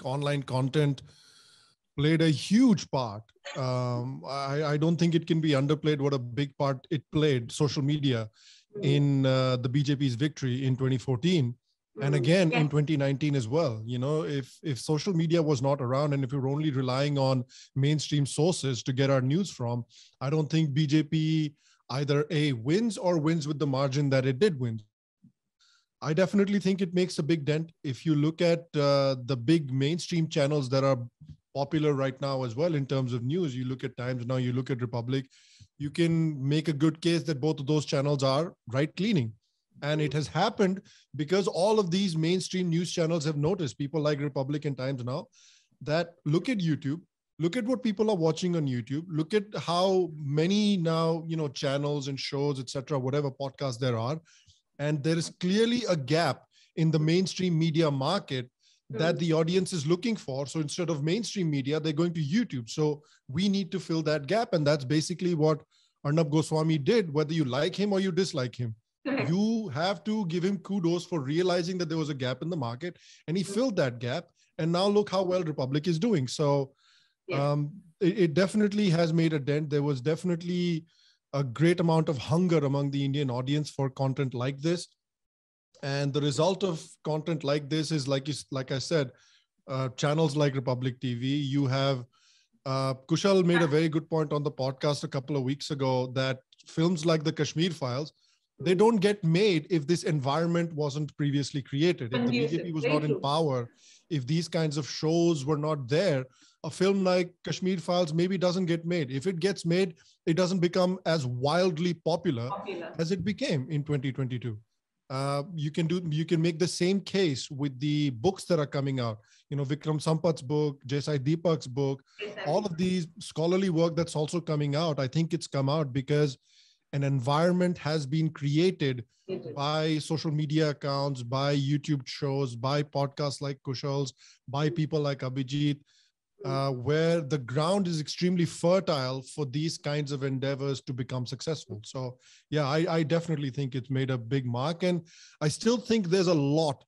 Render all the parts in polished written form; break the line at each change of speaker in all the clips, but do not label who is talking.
online content played a huge part. I don't think it can be underplayed what a big part it played, social media, in the BJP's victory in 2014. And again, in 2019 as well. You know, if social media was not around and if we were only relying on mainstream sources to get our news from, I don't think BJP either A, wins or wins with the margin that it did win. I definitely think it makes a big dent. If you look at the big mainstream channels that are popular right now as well in terms of news, you look at Times Now, you look at Republic, you can make a good case that both of those channels are right-leaning. And it has happened because all of these mainstream news channels have noticed, people like Republic and Times Now, that look at YouTube, look at what people are watching on YouTube, look at how many now, you know, channels and shows, etc., whatever podcasts there are. And there is clearly a gap in the mainstream media market that the audience is looking for. So instead of mainstream media, they're going to YouTube. So we need to fill that gap. And that's basically what Arnab Goswami did, whether you like him or you dislike him. You have to give him kudos for realizing that there was a gap in the market, and he filled that gap. And now look how well Republic is doing. So it definitely has made a dent. There was definitely a great amount of hunger among the Indian audience for content like this. And the result of content like this is, like I said, channels like Republic TV. You have Kushal made a very good point on the podcast a couple of weeks ago that films like the Kashmir Files, they don't get made if this environment wasn't previously created. If the BJP was not in power, if these kinds of shows were not there, a film like Kashmir Files maybe doesn't get made. If it gets made, it doesn't become as wildly popular as it became in 2022. You can make the same case with the books that are coming out. You know, Vikram Sampath's book, Jesai Deepak's book, all of these scholarly work that's also coming out. I think it's come out because an environment has been created by social media accounts, by YouTube shows, by podcasts like Kushal's, by people like Abhijit, where the ground is extremely fertile for these kinds of endeavors to become successful. So yeah, I definitely think it's made a big mark. And I still think there's a lot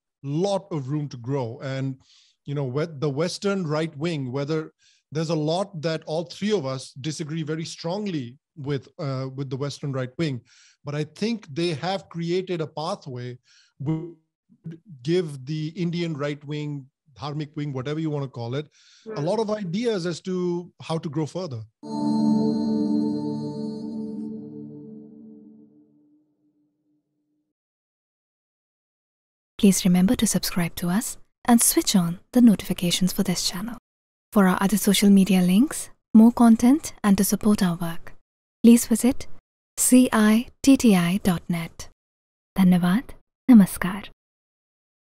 of room to grow. And, you know, the Western right wing, whether there's a lot that all three of us disagree very strongly with the Western right wing, but I think they have created a pathway which would give the Indian right wing, dharmic wing, whatever you want to call it, a lot of ideas as to how to grow further.
Please remember to subscribe to us and switch on the notifications for this channel. For our other social media links, more content, and to support our work, please visit citti.net. Dhanyavad. Namaskar.